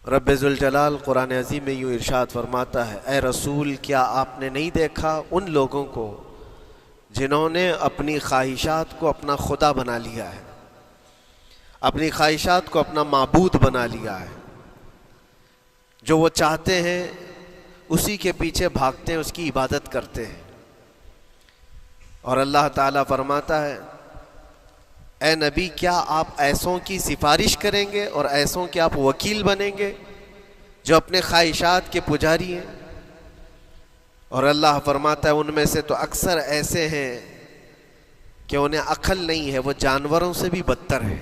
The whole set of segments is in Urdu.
رب ذوالجلال قرآن عظیم میں یوں ارشاد فرماتا ہے، اے رسول کیا آپ نے نہیں دیکھا ان لوگوں کو جنہوں نے اپنی خواہشات کو اپنا خدا بنا لیا ہے، اپنی خواہشات کو اپنا معبود بنا لیا ہے، جو وہ چاہتے ہیں اسی کے پیچھے بھاگتے ہیں، اس کی عبادت کرتے ہیں۔ اور اللہ تعالیٰ فرماتا ہے، اے نبی کیا آپ ایسوں کی سفارش کریں گے اور ایسوں کے آپ وکیل بنیں گے جو اپنے خواہشات کے پجاری ہیں؟ اور اللہ فرماتا ہے ان میں سے تو اکثر ایسے ہیں کہ انہیں عقل نہیں ہے، وہ جانوروں سے بھی بدتر ہیں،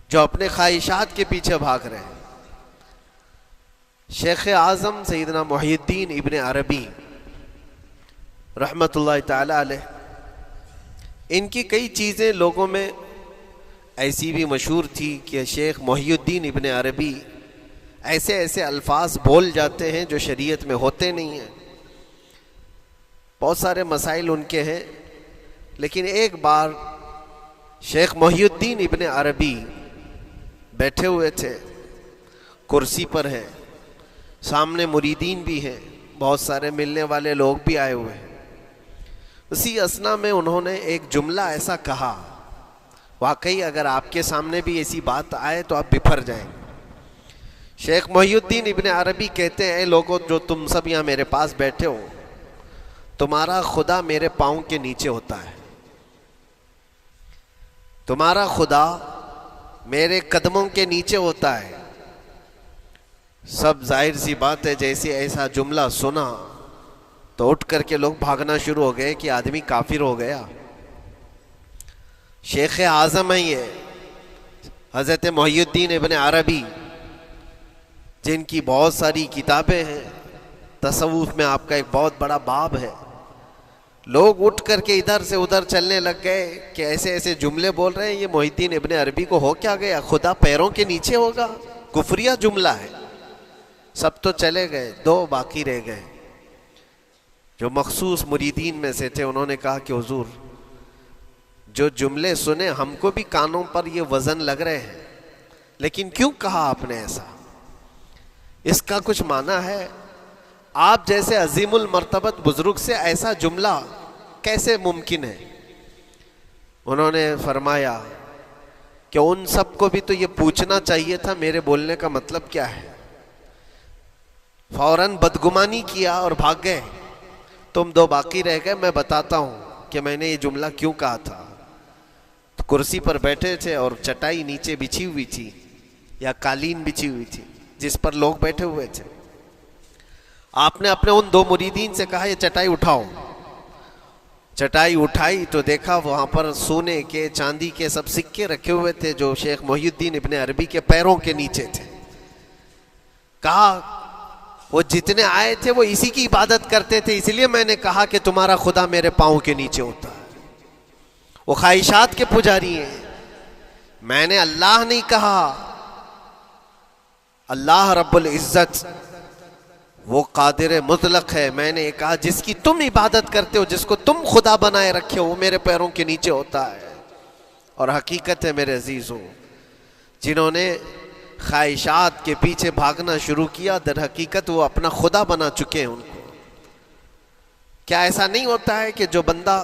جو اپنے خواہشات کے پیچھے بھاگ رہے ہیں۔ شیخ اعظم سیدنا محی الدین ابن عربی رحمۃ اللہ تعالی علیہ، ان کی کئی چیزیں لوگوں میں ایسی بھی مشہور تھی کہ شیخ محی الدین ابن عربی ایسے ایسے الفاظ بول جاتے ہیں جو شریعت میں ہوتے نہیں ہیں، بہت سارے مسائل ان کے ہیں۔ لیکن ایک بار شیخ محی الدین ابن عربی بیٹھے ہوئے تھے، کرسی پر ہیں، سامنے مریدین بھی ہیں، بہت سارے ملنے والے لوگ بھی آئے ہوئے ہیں۔ اسی اثنا میں انہوں نے ایک جملہ ایسا کہا، واقعی اگر آپ کے سامنے بھی ایسی بات آئے تو آپ بپھر جائیں۔ شیخ محی الدین ابن عربی کہتے ہیں، اے لوگوں جو تم سب یہاں میرے پاس بیٹھے ہو، تمہارا خدا میرے پاؤں کے نیچے ہوتا ہے، تمہارا خدا میرے قدموں کے نیچے ہوتا ہے۔ سب ظاہر سی بات ہے جیسے ایسا جملہ سنا تو اٹھ کر کے لوگ بھاگنا شروع ہو گئے کہ آدمی کافر ہو گیا۔ شیخ اعظم ہیں یہ حضرت محی الدین ابن عربی، جن کی بہت ساری کتابیں ہیں، تصوف میں آپ کا ایک بہت بڑا باب ہے۔ لوگ اٹھ کر کے ادھر سے ادھر چلنے لگ گئے کہ ایسے ایسے جملے بول رہے ہیں، یہ محی الدین ابن عربی کو ہو کیا گیا، خدا پیروں کے نیچے ہوگا، کفریہ جملہ ہے۔ سب تو چلے گئے، دو باقی رہ گئے جو مخصوص مریدین میں سے تھے۔ انہوں نے کہا کہ حضور جو جملے سنے ہم کو بھی کانوں پر یہ وزن لگ رہے ہیں، لیکن کیوں کہا آپ نے ایسا؟ اس کا کچھ معنی ہے؟ آپ جیسے عظیم المرتبت بزرگ سے ایسا جملہ کیسے ممکن ہے؟ انہوں نے فرمایا کہ ان سب کو بھی تو یہ پوچھنا چاہیے تھا میرے بولنے کا مطلب کیا ہے، فوراً بدگمانی کیا اور بھاگ گئے۔ تم دو باقی رہ گئے، میں بتاتا ہوں کہ میں نے یہ جملہ کیوں کہا تھا۔ تو کرسی پر بیٹھے تھے اور چٹائی نیچے بچھی ہوئی تھی یا قالین بچھی ہوئی تھی جس پر لوگ بیٹھے ہوئے تھے۔ آپ نے اپنے ان دو مریدین سے کہا یہ چٹائی اٹھاؤ۔ چٹائی اٹھائی تو دیکھا وہاں پر سونے کے چاندی کے سب سکے رکھے ہوئے تھے جو شیخ محی الدین ابن عربی کے پیروں کے نیچے تھے۔ کہا وہ جتنے آئے تھے وہ اسی کی عبادت کرتے تھے، اس لیے میں نے کہا کہ تمہارا خدا میرے پاؤں کے نیچے ہوتا ہے، وہ خواہشات کے پجاری ہیں۔ میں نے اللہ نہیں کہا، اللہ رب العزت وہ قادر مطلق ہے۔ میں نے کہا جس کی تم عبادت کرتے ہو، جس کو تم خدا بنائے رکھے ہو، وہ میرے پیروں کے نیچے ہوتا ہے۔ اور حقیقت ہے میرے عزیزوں، جنہوں نے خواہشات کے پیچھے بھاگنا شروع کیا، در حقیقت وہ اپنا خدا بنا چکے ہیں ان کو۔ کیا ایسا نہیں ہوتا ہے کہ جو بندہ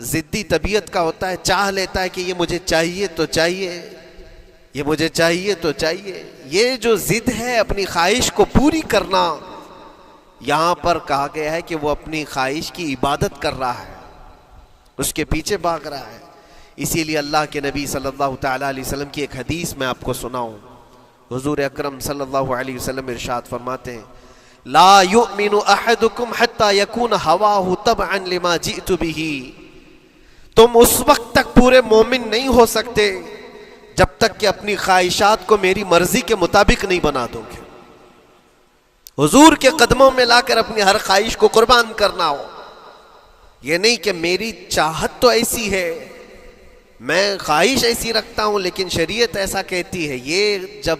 ضدی طبیعت کا ہوتا ہے، چاہ لیتا ہے کہ یہ مجھے چاہیے تو چاہیے، یہ مجھے چاہیے تو چاہیے، یہ جو ضد ہے اپنی خواہش کو پوری کرنا، یہاں پر کہا گیا ہے کہ وہ اپنی خواہش کی عبادت کر رہا ہے، اس کے پیچھے بھاگ رہا ہے۔ اسی لیے اللہ کے نبی صلی اللہ تعالیٰ علیہ وسلم کی ایک حدیث میں آپ کو سناؤں۔ حضور اکرم صلی اللہ علیہ وسلم ارشاد فرماتے ہیں، لا یؤمن احدکم حتی یکون ہواہ تبعا لما جئت بہ، تم اس وقت تک پورے مومن نہیں ہو سکتے جب تک کہ اپنی خواہشات کو میری مرضی کے مطابق نہیں بنا دو گے۔ حضور کے قدموں میں لا کر اپنی ہر خواہش کو قربان کرنا ہو، یہ نہیں کہ میری چاہت تو ایسی ہے، میں خواہش ایسی رکھتا ہوں لیکن شریعت ایسا کہتی ہے۔ یہ جب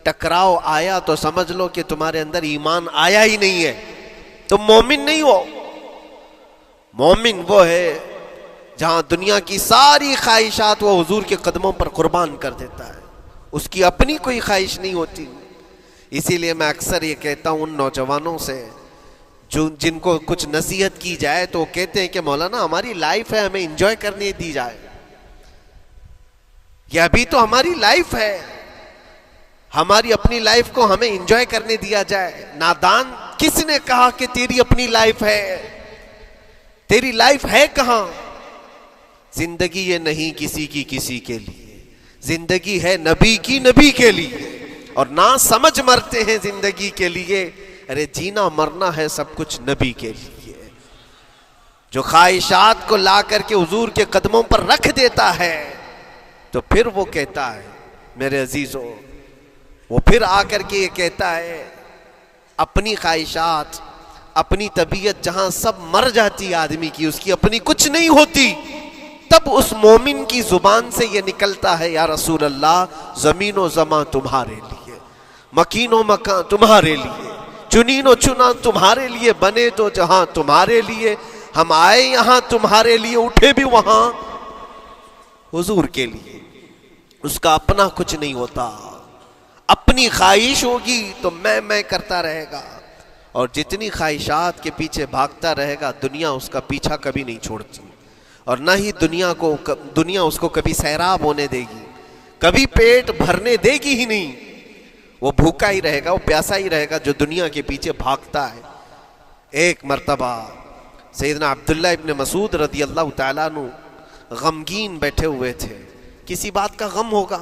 ٹکراؤ آیا تو سمجھ لو کہ تمہارے اندر ایمان آیا ہی نہیں ہے، تم مومن نہیں ہو۔ مومن وہ ہے جہاں دنیا کی ساری خواہشات وہ حضور کے قدموں پر قربان کر دیتا ہے، اس کی اپنی کوئی خواہش نہیں ہوتی. اسی لیے میں اکثر یہ کہتا ہوں ان نوجوانوں سے جن کو کچھ نصیحت کی جائے تو وہ کہتے ہیں کہ مولانا ہماری لائف ہے, ہمیں انجوائے کرنے دی جائے. یہ ابھی تو ہماری لائف ہے, ہماری اپنی لائف کو ہمیں انجوائے کرنے دیا جائے. نادان کس نے کہا کہ تیری اپنی لائف ہے؟ تیری لائف ہے کہاں؟ زندگی یہ نہیں کسی کی کسی کے لیے, زندگی ہے نبی کی نبی کے لیے. اور نہ سمجھ مرتے ہیں زندگی کے لیے, ارے جینا مرنا ہے سب کچھ نبی کے لیے. جو خواہشات کو لا کر کے حضور کے قدموں پر رکھ دیتا ہے تو پھر وہ کہتا ہے میرے عزیزو, وہ پھر آ کر کے یہ کہتا ہے اپنی خواہشات, اپنی طبیعت جہاں سب مر جاتی ہے آدمی کی, اس کی اپنی کچھ نہیں ہوتی, تب اس مومن کی زبان سے یہ نکلتا ہے یا رسول اللہ زمین و زمان تمہارے لیے, مکین و مکان تمہارے لیے, چنین و چنا تمہارے لیے, بنے تو جہاں تمہارے لیے, ہم آئے یہاں تمہارے لیے, اٹھے بھی وہاں حضور کے لیے. اس کا اپنا کچھ نہیں ہوتا. اپنی خواہش ہوگی تو میں کرتا رہے گا, اور جتنی خواہشات کے پیچھے بھاگتا رہے گا دنیا اس کا پیچھا کبھی نہیں چھوڑتی, اور نہ ہی دنیا اس کو کبھی سیراب ہونے دے گی, کبھی پیٹ بھرنے دے گی ہی نہیں. وہ بھوکا ہی رہے گا, وہ پیاسا ہی رہے گا جو دنیا کے پیچھے بھاگتا ہے. ایک مرتبہ سیدنا عبداللہ ابن مسعود رضی اللہ تعالیٰ عنہ غمگین بیٹھے ہوئے تھے, کسی بات کا غم ہوگا.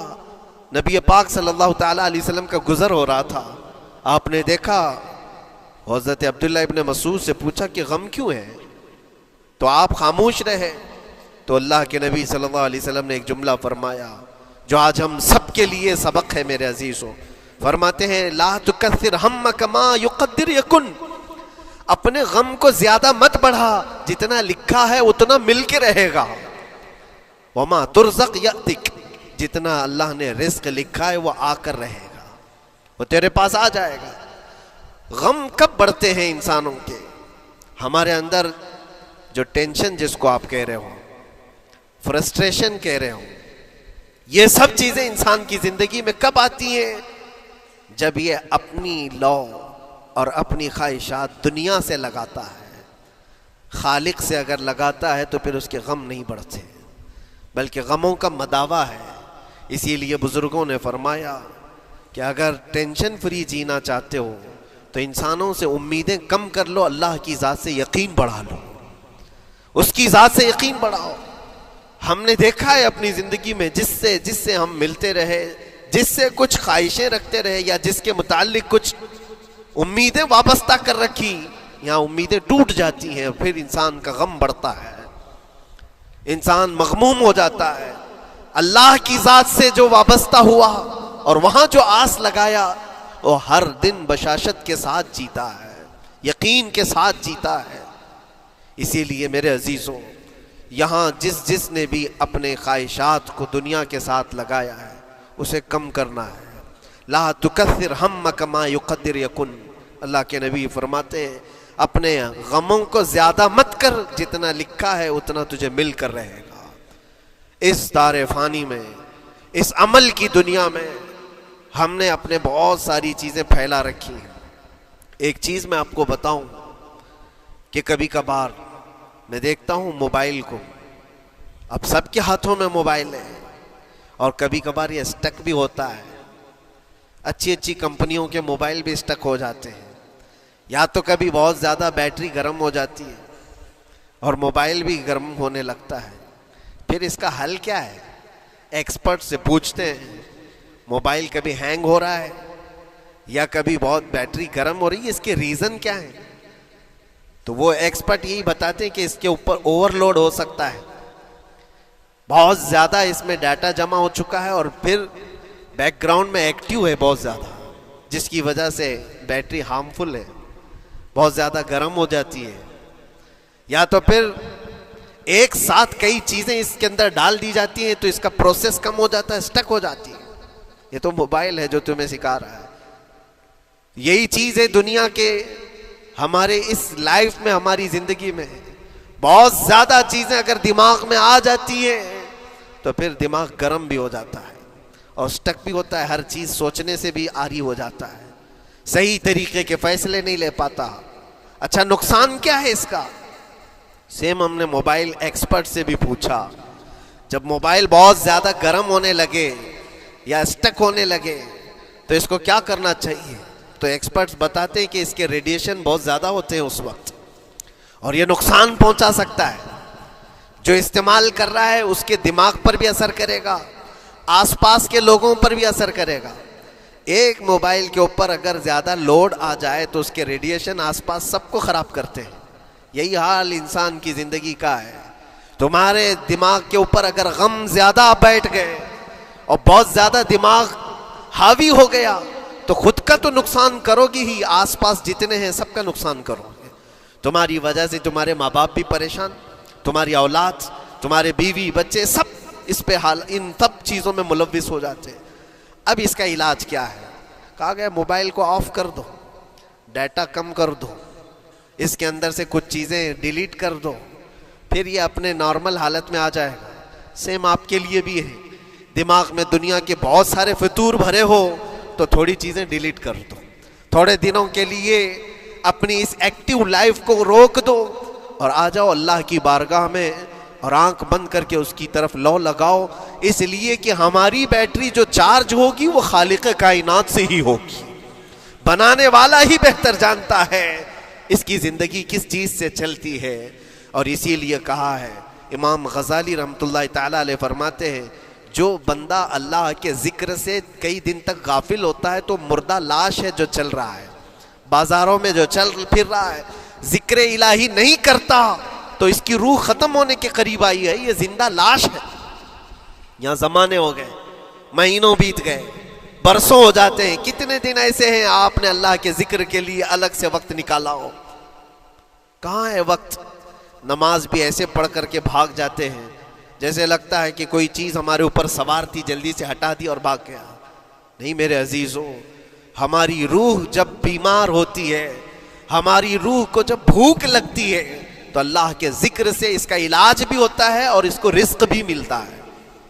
نبی پاک صلی اللہ تعالیٰ علیہ وسلم کا گزر ہو رہا تھا, آپ نے دیکھا, حضرت عبداللہ ابن مسعود سے پوچھا کہ غم کیوں ہے, تو آپ خاموش رہے. تو اللہ کے نبی صلی اللہ علیہ وسلم نے ایک جملہ فرمایا جو آج ہم سب کے لیے سبق ہے میرے عزیزوں. فرماتے ہیں لا تکثر ہمک ما یقدر یکن, اپنے غم کو زیادہ مت بڑھا, جتنا لکھا ہے اتنا مل کے رہے گا. وما ترزق یأتک, جتنا اللہ نے رزق لکھا ہے وہ آ کر رہے گا, وہ تیرے پاس آ جائے گا. غم کب بڑھتے ہیں انسانوں کے؟ ہمارے اندر جو ٹینشن جس کو آپ کہہ رہے ہو, فرسٹریشن کہہ رہے ہو, یہ سب چیزیں انسان کی زندگی میں کب آتی ہیں؟ جب یہ اپنی لو اور اپنی خواہشات دنیا سے لگاتا ہے. خالق سے اگر لگاتا ہے تو پھر اس کے غم نہیں بڑھتے, بلکہ غموں کا مداوا ہے. اسی لیے بزرگوں نے فرمایا کہ اگر ٹینشن فری جینا چاہتے ہو تو انسانوں سے امیدیں کم کر لو, اللہ کی ذات سے یقین بڑھا لو, اس کی ذات سے یقین بڑھاؤ. ہم نے دیکھا ہے اپنی زندگی میں جس سے ہم ملتے رہے, جس سے کچھ خواہشیں رکھتے رہے, یا جس کے متعلق کچھ امیدیں وابستہ کر رکھی, یہاں امیدیں ٹوٹ جاتی ہیں, پھر انسان کا غم بڑھتا ہے, انسان مغموم ہو جاتا ہے. اللہ کی ذات سے جو وابستہ ہوا اور وہاں جو آس لگایا وہ ہر دن بشاشت کے ساتھ جیتا ہے, یقین کے ساتھ جیتا ہے. اسی لیے میرے عزیزوں, یہاں جس نے بھی اپنے خواہشات کو دنیا کے ساتھ لگایا ہے اسے کم کرنا ہے. لا تکثر ہمک ما یقدر یکن, اللہ کے نبی فرماتے ہیں اپنے غموں کو زیادہ مت کر, جتنا لکھا ہے اتنا تجھے مل کر رہے گا. اس دار فانی میں, اس عمل کی دنیا میں ہم نے اپنے بہت ساری چیزیں پھیلا رکھی ہیں. ایک چیز میں آپ کو بتاؤں کہ کبھی کبھار میں دیکھتا ہوں موبائل کو, اب سب کے ہاتھوں میں موبائل ہے, اور کبھی کبھار یہ اسٹک بھی ہوتا ہے. اچھی کمپنیوں کے موبائل بھی اسٹک ہو جاتے ہیں, یا تو کبھی بہت زیادہ بیٹری گرم ہو جاتی ہے اور موبائل بھی گرم ہونے لگتا ہے. پھر اس کا حل کیا ہے؟ ایکسپرٹ سے پوچھتے ہیں موبائل کبھی ہینگ ہو رہا ہے یا کبھی بہت بیٹری گرم ہو رہی ہے, اس کے ریزن کیا ہے؟ تو وہ ایکسپرٹ یہی بتاتے ہیں کہ اس کے اوپر اوور لوڈ ہو سکتا ہے, بہت زیادہ اس میں ڈیٹا جمع ہو چکا ہے اور پھر بیک گراؤنڈ میں ایکٹیو ہے بہت زیادہ, جس کی وجہ سے بیٹری ہارمفل ہے, بہت زیادہ گرم ہو جاتی ہے. یا تو پھر ایک ساتھ کئی چیزیں اس کے اندر ڈال دی جاتی ہیں تو اس کا پروسیس کم ہو جاتا ہے, اسٹک ہو جاتی ہے. یہ تو موبائل ہے جو تمہیں سکھا رہا ہے. یہی چیز ہے دنیا کے, ہمارے اس لائف میں, ہماری زندگی میں بہت زیادہ چیزیں اگر دماغ میں آ جاتی ہیں تو پھر دماغ گرم بھی ہو جاتا ہے اور سٹک بھی ہوتا ہے، ہر چیز سوچنے سے بھی عاری ہو جاتا ہے، صحیح طریقے کے فیصلے نہیں لے پاتا۔ اچھا نقصان کیا ہے اس کا؟ سیم ہم نے موبائل ایکسپرٹ سے بھی پوچھا، جب موبائل بہت زیادہ گرم ہونے لگے یا سٹک ہونے لگے تو اس کو کیا کرنا چاہیے؟ تو ایکسپرٹس بتاتے ہیں کہ اس کے ریڈیشن بہت زیادہ ہوتے ہیں اس وقت، اور یہ نقصان پہنچا سکتا ہے۔ جو استعمال کر رہا ہے اس کے دماغ پر بھی اثر کرے گا، آس پاس کے لوگوں پر بھی اثر کرے گا۔ ایک موبائل کے اوپر اگر زیادہ لوڈ آ جائے تو اس کے ریڈیشن آس پاس سب کو خراب کرتے ہیں۔ یہی حال انسان کی زندگی کا ہے۔ تمہارے دماغ کے اوپر اگر غم زیادہ بیٹھ گئے اور بہت زیادہ دماغ حاوی ہو گیا تو خود کا تو نقصان کرو گی ہی، آس پاس جتنے ہیں سب کا نقصان کرو گے۔ تمہاری وجہ سے تمہارے ماں باپ بھی پریشان، تمہاری اولاد، تمہارے بیوی بچے سب اس پہ ان سب چیزوں میں ملوث ہو جاتے ہیں۔ اب اس کا علاج کیا ہے؟ کہا گیا موبائل کو آف کر دو، ڈیٹا کم کر دو، اس کے اندر سے کچھ چیزیں ڈیلیٹ کر دو، پھر یہ اپنے نارمل حالت میں آ جائے گا۔ سیم آپ کے لیے بھی ہے، دماغ میں دنیا کے بہت سارے فطور بھرے ہو تو تھوڑی چیزیں ڈیلیٹ کر دو، تھوڑے دنوں کے لیے اپنی اس ایکٹیو لائف کو روک دو اور آ جاؤ اللہ کی بارگاہ میں اور آنکھ بند کر کے اس کی طرف لو لگاؤ، اس لیے کہ ہماری بیٹری جو چارج ہوگی وہ خالق کائنات سے ہی ہوگی، بنانے والا ہی بہتر جانتا ہے اس کی زندگی کس چیز سے چلتی ہے۔ اور اسی لیے کہا ہے، امام غزالی رحمۃ اللہ تعالیٰ علیہ فرماتے ہیں، جو بندہ اللہ کے ذکر سے کئی دن تک غافل ہوتا ہے تو مردہ لاش ہے جو چل رہا ہے، بازاروں میں جو چل پھر رہا ہے، ذکر الہی نہیں کرتا تو اس کی روح ختم ہونے کے قریب آئی ہے، یہ زندہ لاش ہے۔ یہاں زمانے ہو گئے، مہینوں بیت گئے، برسوں ہو جاتے ہیں، کتنے دن ایسے ہیں آپ نے اللہ کے ذکر کے لیے الگ سے وقت نکالا ہو؟ کہاں ہے وقت؟ نماز بھی ایسے پڑھ کر کے بھاگ جاتے ہیں جیسے لگتا ہے کہ کوئی چیز ہمارے اوپر سوار تھی، جلدی سے ہٹا دی اور بھاگ گیا۔ نہیں میرے عزیزوں، ہماری روح جب بیمار ہوتی ہے، ہماری روح کو جب بھوک لگتی ہے تو اللہ کے ذکر سے اس کا علاج بھی ہوتا ہے اور اس کو رزق بھی ملتا ہے،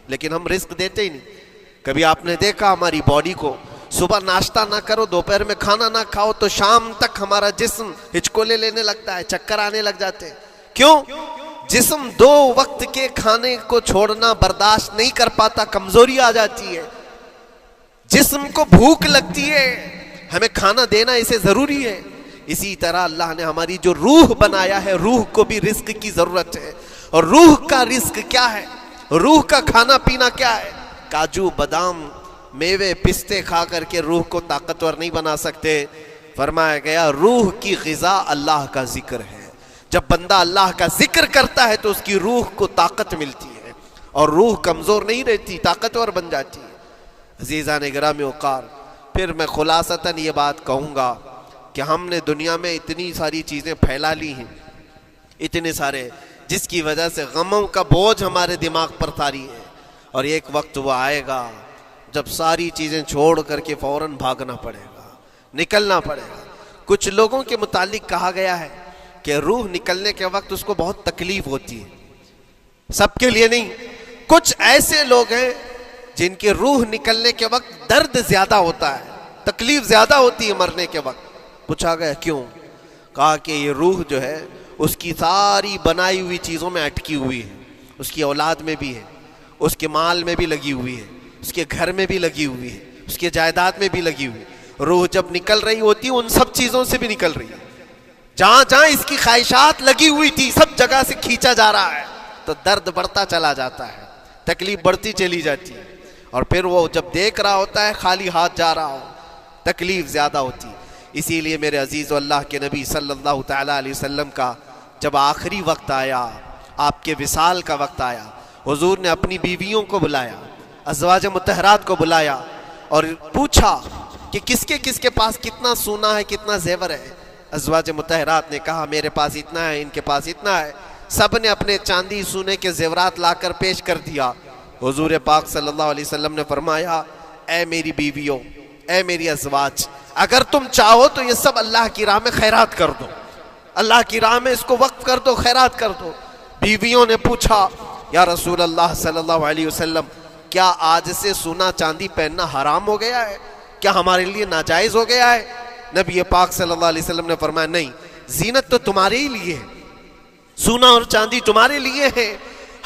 لیکن ہم رزق دیتے ہی نہیں۔ کبھی آپ نے دیکھا ہماری باڈی کو، صبح ناشتہ نہ کرو، دوپہر میں کھانا نہ کھاؤ تو شام تک ہمارا جسم ہچکولے لینے لگتا ہے، چکر آنے لگ جاتے ہیں۔ کیوں؟ جسم 2 وقت کے کھانے کو چھوڑنا برداشت نہیں کر پاتا، کمزوری آ جاتی ہے، جسم کو بھوک لگتی ہے، ہمیں کھانا دینا اسے ضروری ہے۔ اسی طرح اللہ نے ہماری جو روح بنایا ہے، روح کو بھی رزق کی ضرورت ہے، اور روح کا رزق کیا ہے؟ روح کا کھانا پینا کیا ہے؟ کاجو بادام میوے پستے کھا کر کے روح کو طاقتور نہیں بنا سکتے۔ فرمایا گیا روح کی غذا اللہ کا ذکر ہے، جب بندہ اللہ کا ذکر کرتا ہے تو اس کی روح کو طاقت ملتی ہے اور روح کمزور نہیں رہتی، طاقتور بن جاتی ہے۔ عزیزان گرامی وقار، پھر میں خلاصتاً یہ بات کہوں گا کہ ہم نے دنیا میں اتنی ساری چیزیں پھیلا لی ہیں، اتنے سارے، جس کی وجہ سے غموں کا بوجھ ہمارے دماغ پر طاری ہے، اور ایک وقت وہ آئے گا جب ساری چیزیں چھوڑ کر کے فوراً بھاگنا پڑے گا، نکلنا پڑے گا۔ کچھ لوگوں کے متعلق کہا گیا ہے کہ روح نکلنے کے وقت اس کو بہت تکلیف ہوتی ہے، سب کے لیے نہیں۔ کچھ ایسے لوگ ہیں جن کی روح نکلنے کے وقت درد زیادہ ہوتا ہے، تکلیف زیادہ ہوتی ہے مرنے کے وقت۔ پوچھا گیا کیوں؟ کہا کہ یہ روح جو ہے اس کی ساری بنائی ہوئی چیزوں میں اٹکی ہوئی ہے، اس کی اولاد میں بھی ہے، اس کے مال میں بھی لگی ہوئی ہے، اس کے گھر میں بھی لگی ہوئی ہے، اس کے جائیداد میں بھی لگی ہوئی ہے۔ روح جب نکل رہی ہوتی ہے ان سب چیزوں سے بھی نکل رہی ہے، جہاں جہاں اس کی خواہشات لگی ہوئی تھی سب جگہ سے کھینچا جا رہا ہے، تو درد بڑھتا چلا جاتا ہے، تکلیف بڑھتی چلی جاتی ہے، اور پھر وہ جب دیکھ رہا ہوتا ہے خالی ہاتھ جا رہا ہو، تکلیف زیادہ ہوتی ہے۔ اسی لیے میرے عزیز اللہ کے نبی صلی اللہ تعالیٰ علیہ وسلم کا جب آخری وقت آیا، آپ کے وصال کا وقت آیا، حضور نے اپنی بیویوں کو بلایا، ازواج مطہرات کو بلایا اور پوچھا کہ کس کے پاس کتنا سونا ہے، کتنا زیور ہے۔ ازواج مطہرات نے کہا میرے پاس اتنا ہے، ان کے پاس اتنا ہے۔ سب نے اپنے چاندی سونے کے زیورات لا کر پیش کر دیا۔ حضور پاک صلی اللہ علیہ وسلم نے فرمایا اے میری بیویوں، اے میری ازواج، اگر تم چاہو تو یہ سب اللہ کی راہ میں خیرات کر دو، اللہ کی راہ میں اس کو وقف کر دو، خیرات کر دو۔ بیویوں نے پوچھا یا رسول اللہ صلی اللہ علیہ وسلم کیا آج سے سونا چاندی پہننا حرام ہو گیا ہے؟ کیا ہمارے لیے ناجائز ہو گیا ہے؟ نبی پاک صلی اللہ علیہ وسلم نے فرمایا نہیں، زینت تو تمہارے ہی لیے ہے، سونا اور چاندی تمہارے لیے ہے،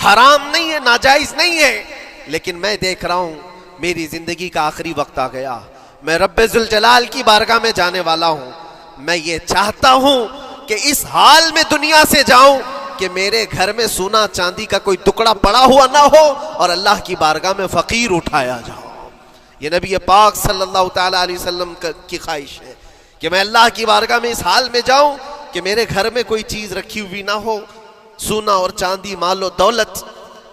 حرام نہیں ہے، ناجائز نہیں ہے، لیکن میں دیکھ رہا ہوں میری زندگی کا آخری وقت آ گیا، میں رب ذوالجلال کی بارگاہ میں جانے والا ہوں، میں یہ چاہتا ہوں کہ اس حال میں دنیا سے جاؤں کہ میرے گھر میں سونا چاندی کا کوئی ٹکڑا پڑا ہوا نہ ہو اور اللہ کی بارگاہ میں فقیر اٹھایا جاؤ۔ یہ نبی پاک صلی اللہ تعالیٰ علیہ وسلم کی خواہش ہے کہ میں اللہ کی بارگاہ میں اس حال میں جاؤں کہ میرے گھر میں کوئی چیز رکھی ہوئی نہ ہو، سونا اور چاندی، مال و دولت،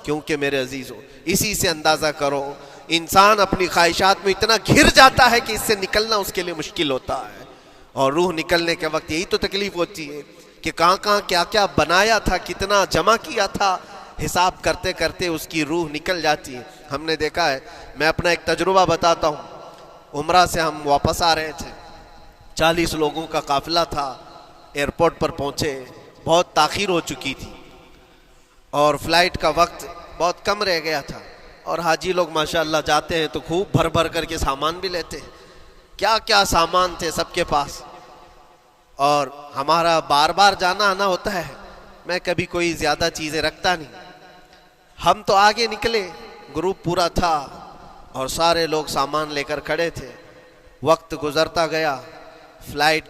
کیونکہ میرے عزیزو اسی سے اندازہ کرو انسان اپنی خواہشات میں اتنا گھر جاتا ہے کہ اس سے نکلنا اس کے لیے مشکل ہوتا ہے، اور روح نکلنے کے وقت یہی تو تکلیف ہوتی ہے کہ کہاں کہاں کیا کیا بنایا تھا، کتنا جمع کیا تھا، حساب کرتے کرتے اس کی روح نکل جاتی ہے۔ ہم نے دیکھا ہے، میں اپنا ایک تجربہ بتاتا ہوں، عمرہ سے ہم واپس آ رہے تھے، 40 لوگوں کا قافلہ تھا، ایئرپورٹ پر پہنچے، بہت تاخیر ہو چکی تھی اور فلائٹ کا وقت بہت کم رہ گیا تھا، اور حاجی لوگ ماشاءاللہ جاتے ہیں تو خوب بھر بھر کر کے سامان بھی لیتے ہیں، کیا کیا سامان تھے سب کے پاس، اور ہمارا بار بار جانا آنا ہوتا ہے، میں کبھی کوئی زیادہ چیزیں رکھتا نہیں۔ ہم تو آگے نکلے، گروپ پورا تھا اور سارے لوگ سامان لے کر کھڑے تھے، وقت گزرتا گیا، فلائٹ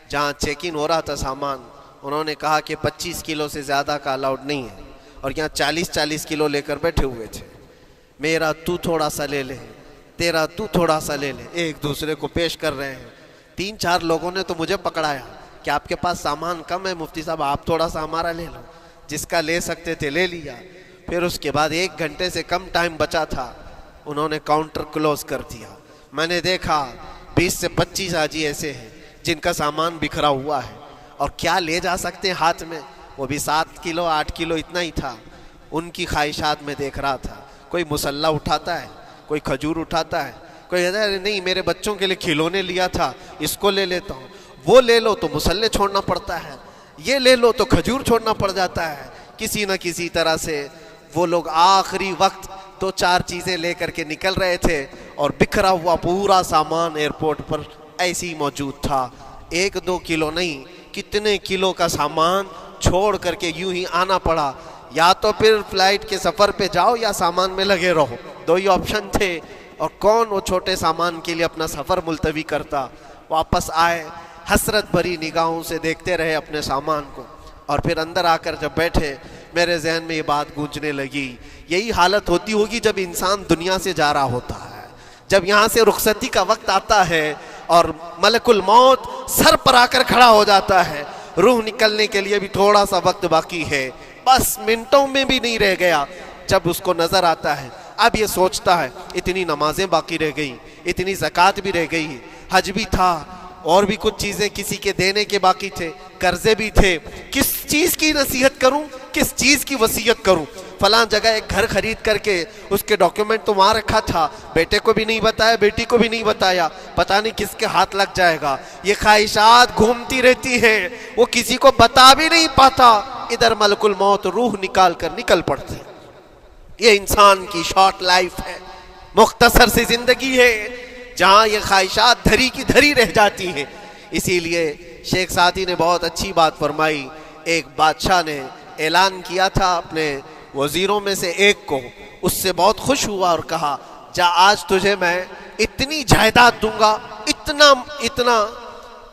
جہاں چیک ان ہو رہا تھا سامان، انہوں نے کہا کہ 25 کلو سے زیادہ کا الاؤڈ نہیں ہے، اور یہاں 40 کلو لے کر بیٹھے ہوئے تھے، میرا تو تھوڑا سا لے لے، تیرا تو تھوڑا سا لے لے، ایک دوسرے کو پیش کر رہے ہیں۔ 3-4 لوگوں نے تو مجھے پکڑایا کہ آپ کے پاس سامان کم ہے مفتی صاحب، آپ تھوڑا سا ہمارا لے لو، جس کا لے سکتے تھے لے لیا۔ پھر اس کے بعد 1 گھنٹے سے کم ٹائم بچا تھا، انہوں نے کاؤنٹر کلوز کر دیا۔ میں نے دیکھا 20 سے 25 حاجی ایسے ہیں جن کا سامان بکھرا ہوا ہے، اور کیا لے جا سکتے ہیں ہاتھ میں، وہ بھی 7 کلو 8 کلو اتنا ہی تھا۔ ان کی خواہشات میں دیکھ رہا تھا، کوئی مسلح اٹھاتا ہے، کوئی کھجور اٹھاتا ہے، کوئی کہتا ہے نہیں میرے بچوں کے لیے کھلونے لیا تھا اس کو لے لیتا ہوں، وہ لے لو تو مسلح چھوڑنا پڑتا ہے، یہ لے لو تو کھجور چھوڑنا پڑ جاتا ہے۔ کسی نہ کسی طرح سے وہ لوگ آخری وقت 2-4 چیزیں لے کر کے نکل رہے تھے، اور بکھرا ہوا پورا سامان ایئرپورٹ پر ایسے ہی موجود تھا، 1-2 کلو نہیں، کتنے کلو کا سامان چھوڑ کر کے یوں ہی آنا پڑا۔ یا تو پھر فلائٹ کے سفر پہ جاؤ یا سامان میں لگے رہو، 2 ہی آپشن تھے، اور کون وہ چھوٹے سامان کے لیے اپنا سفر ملتوی کرتا۔ واپس آئے، حسرت بھری نگاہوں سے دیکھتے رہے اپنے سامان کو، اور پھر اندر آ کر جب بیٹھے میرے ذہن میں یہ بات گونجنے لگی، یہی حالت ہوتی ہوگی جب انسان دنیا سے جا رہا ہوتا ہے، جب یہاں سے رخصتی کا وقت آتا ہے اور ملک الموت سر پر آ کر کھڑا ہو جاتا ہے، روح نکلنے کے لیے بھی تھوڑا سا وقت باقی ہے، بس منٹوں میں بھی نہیں رہ گیا، جب اس کو نظر آتا ہے اب یہ سوچتا ہے اتنی نمازیں باقی رہ گئی، اتنی زکوٰۃ بھی رہ گئی، حج بھی تھا، اور بھی کچھ چیزیں کسی کے دینے کے باقی تھے، قرضے بھی تھے، کس چیز کی نصیحت کروں، کس چیز کی وصیت کروں؟ فلاں جگہ ایک گھر خرید کر کے اس کے ڈاکیومنٹ تو وہاں رکھا تھا، بیٹے کو بھی نہیں بتایا، بیٹی کو بھی نہیں بتایا، پتہ نہیں کس کے ہاتھ لگ جائے گا۔ یہ خواہشات گھومتی رہتی ہیں، وہ کسی کو بتا بھی نہیں پاتا، ادھر ملک الموت روح نکال کر نکل پڑتے۔ یہ انسان کی شارٹ لائف ہے، مختصر سی زندگی ہے، جہاں یہ خواہشات دھری کی دھری رہ جاتی ہیں۔ اسی لیے شیخ سعدی نے بہت اچھی بات فرمائی، ایک بادشاہ نے اعلان کیا تھا اپنے وزیروں میں سے ایک کو، اس سے بہت خوش ہوا اور کہا جا آج تجھے میں اتنی جائیداد دوں گا،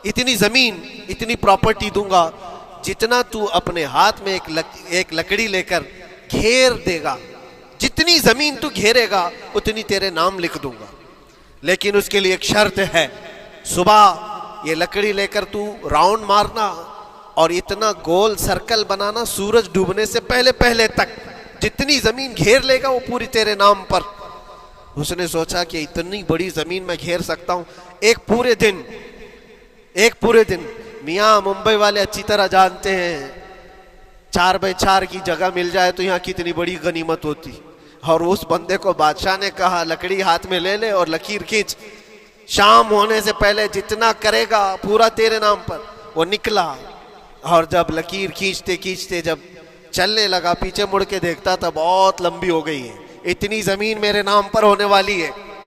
اتنی زمین، اتنی پراپرٹی دوں گا، جتنا تو اپنے ہاتھ میں ایک لکڑی لے کر گھیر دے گا، جتنی زمین تو گھیرے گا اتنی تیرے نام لکھ دوں گا، لیکن اس کے لیے ایک شرط ہے، صبح یہ لکڑی لے کر تو راؤنڈ مارنا اور اتنا گول سرکل بنانا سورج ڈوبنے سے پہلے تک، جتنی زمین گھیر لے گا وہ پوری تیرے نام پر۔ اس نے سوچا کہ اتنی بڑی زمین میں گھیر سکتا ہوں، ایک پورے دن میاں ممبئی والے اچھی طرح جانتے ہیں 4x4 کی جگہ مل جائے تو یہاں کتنی بڑی غنیمت ہوتی، اور اس بندے کو بادشاہ نے کہا لکڑی ہاتھ میں لے لے اور لکیر کھینچ، شام ہونے سے پہلے جتنا کرے گا پورا تیرے نام پر۔ وہ نکلا، اور جب لکیر کھینچتے کھینچتے جب چلنے لگا، پیچھے مڑ کے دیکھتا تھا بہت لمبی ہو گئی ہے، اتنی زمین میرے نام پر ہونے والی ہے،